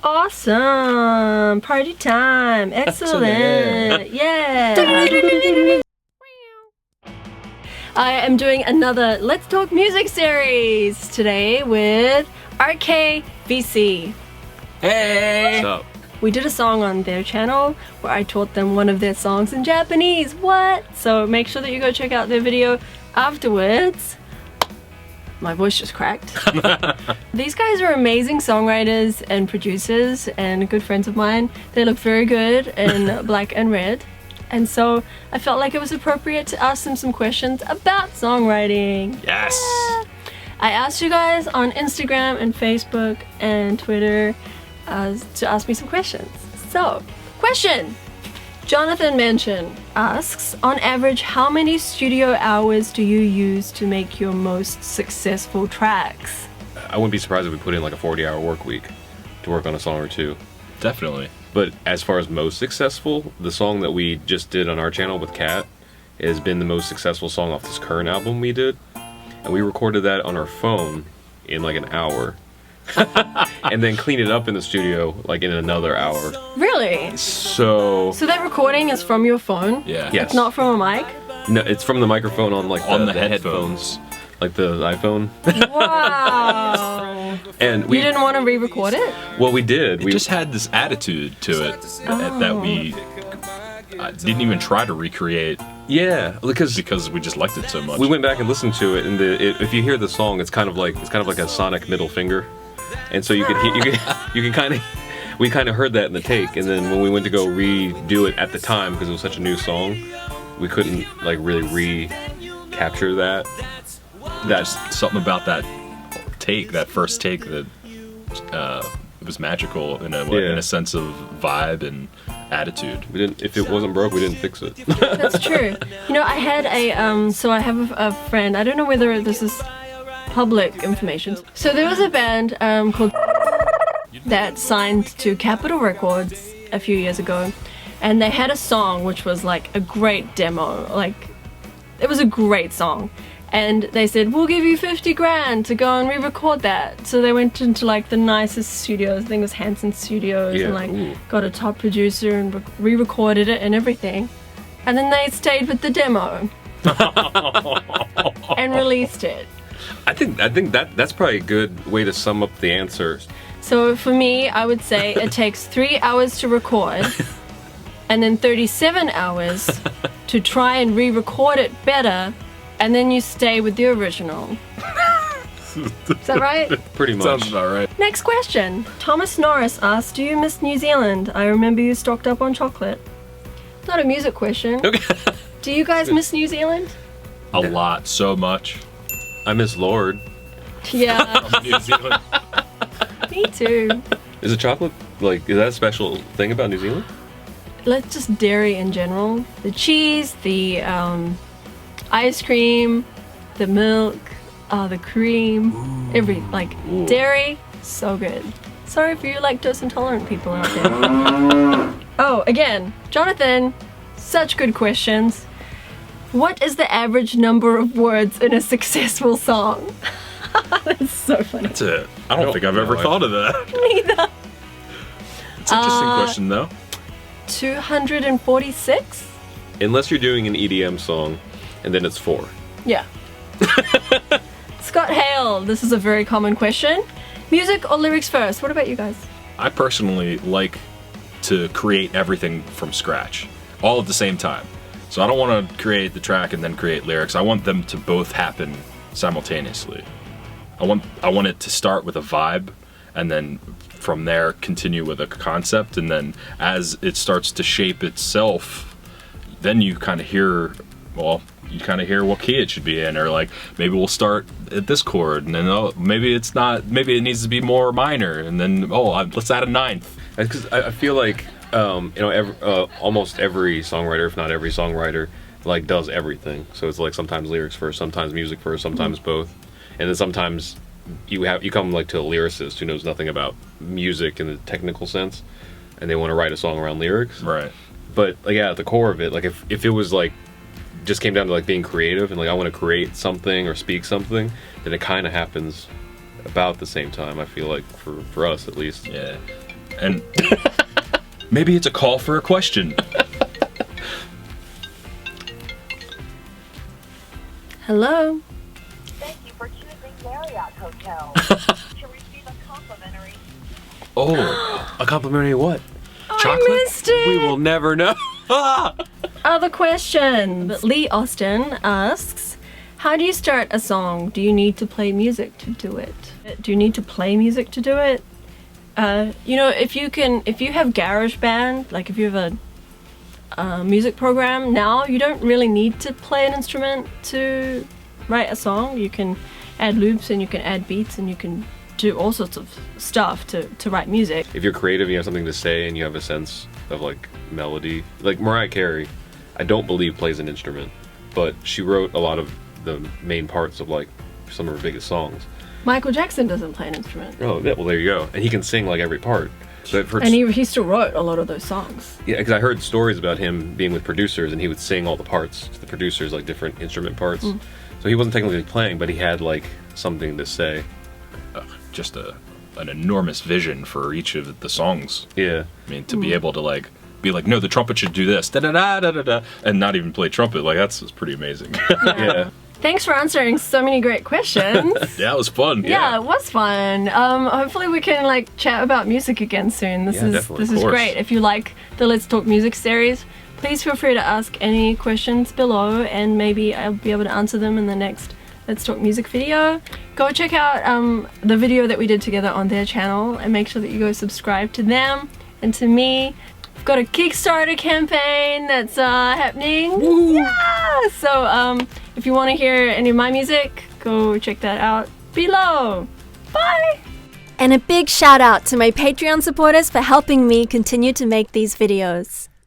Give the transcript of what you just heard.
Awesome! Party time! Excellent! Yeah! I am doing another Let's Talk Music series today with RKVC. Hey! What's up? We did a song on their channel where I taught them one of their songs in Japanese. What? So make sure that you go check out their video afterwards. My voice just cracked. These guys are amazing songwriters and producers and good friends of mine. They look very good in black and red. And so I felt like it was appropriate to ask them some questions about songwriting. Yes! Yeah. I asked you guys on Instagram and Facebook and Twitter to ask me some questions. So, question! Jonathan Mansion asks, on average, how many studio hours do you use to make your most successful tracks? I wouldn't be surprised if we put in like a 40-hour work week to work on a song or two. Definitely. But as far as most successful, the song that we just did on our channel with Kat has been the most successful song off this current album we did. And we recorded that on our phone in like an hour. And then cleaned it up in the studio like in another hour. Really? So that recording is from your phone? Yeah. Yes. It's not from a mic? No, it's from the microphone on like On the the headphones. like the iPhone. Wow. And we You didn't want to re-record it? well, we did. It We just had this attitude to it that we didn't even try to recreate yeah, because because we just liked it so much. we went back and listened to it, and if you hear the song, it's kind of like a sonic middle finger, and so you can kind of we kind of heard that in the take, and then when we went to go redo it at the time because it was such a new song, we couldn't like really recapture that. That's something about that first take that it was magical in a sense of vibe and attitude. We didn't. If it wasn't broke, we didn't fix it. That's true. You know, I had so I have a friend, I don't know whether this is public information. So there was a band called that signed to Capitol Records a few years ago, and they had a song which was like a great demo, like it was a great song. And they said, we'll give you 50 grand to go and re-record that. So they went into like the nicest studios, I think it was Hanson Studios, Yeah, and like ooh. got a top producer and re-recorded it and everything. And then they stayed with the demo and released it. I think that's probably a good way to sum up the answer. So for me, I would say it takes 3 hours to record and then 37 hours to try and re-record it better, and then you stay with the original. Is that right? Pretty much. Sounds about right. Next question. Thomas Norris asked, do you miss New Zealand? I remember you stocked up on chocolate. Not a music question. Okay. Do you guys miss New Zealand? A lot, so much. I miss Lord. Yeah, New Zealand. me too. Is it chocolate? Like, is that a special thing about New Zealand? Let's just dairy in general. The cheese, the ice cream, the milk, the cream, dairy, so good. Sorry for you lactose intolerant people out there. Oh, again, Jonathan, such good questions. What is the average number of words in a successful song? That's so funny. That's it. I don't think I've ever thought of that. Neither. It's an interesting question, though. 246? Unless you're doing an EDM song, and then it's 4. Yeah. Scott Hale, this is a very common question. Music or lyrics first? What about you guys? I personally like to create everything from scratch, all at the same time. So I don't want to create the track and then create lyrics. I want them to both happen simultaneously. I want it to start with a vibe, and then from there continue with a concept, and then as it starts to shape itself, then you kind of hear what key it should be in, or like maybe we'll start at this chord, and then maybe it's not, maybe it needs to be more minor, and then let's add a ninth. Because I feel like almost every songwriter, if not every songwriter, like does everything. So it's like sometimes lyrics first, sometimes music first, sometimes both, and then sometimes you come like to a lyricist who knows nothing about music in the technical sense, and they want to write a song around lyrics. Right. But like at the core of it, like if it was like just came down to like being creative and like I want to create something or speak something, then it kind of happens about the same time. I feel like for us at least. Yeah. And maybe it's a call for a question. Hello. Thank you for choosing Marriott Hotel. To receive a complimentary. Oh, A complimentary what? chocolate? I missed it. We will never know. Other questions. Lee Austin asks, how do you start a song? Do you need to play music to do it? Do you need to play music to do it? You know, if you have GarageBand, like if you have a music program now, you don't really need to play an instrument to write a song. You can add loops and you can add beats and you can do all sorts of stuff to write music. If you're creative and you have something to say and you have a sense of like melody, like Mariah Carey, I don't believe plays an instrument, but she wrote a lot of the main parts of like some of her biggest songs. Michael Jackson doesn't play an instrument. Oh, yeah, well there you go. And he can sing like every part. So I've heard And he still wrote a lot of those songs. yeah, because I heard stories about him being with producers and he would sing all the parts to the producers, like different instrument parts. So he wasn't technically playing, but he had like something to say. Just an enormous vision for each of the songs. Yeah. I mean, to be able to like be like, no, the trumpet should do this, da da da da da da, and not even play trumpet. Like that's pretty amazing. Yeah. Thanks for answering so many great questions. Yeah, it was fun. Yeah, it was fun. Hopefully we can like chat about music again soon. This is definitely, this of is course. great. If you like the Let's Talk Music series, please feel free to ask any questions below, and maybe I'll be able to answer them in the next Let's Talk Music video. Go check out the video that we did together on their channel, and make sure that you go subscribe to them and to me. I've got a Kickstarter campaign that's happening. Woo! Yeah! So if you want to hear any of my music, go check that out below. Bye! And a big shout out to my Patreon supporters for helping me continue to make these videos.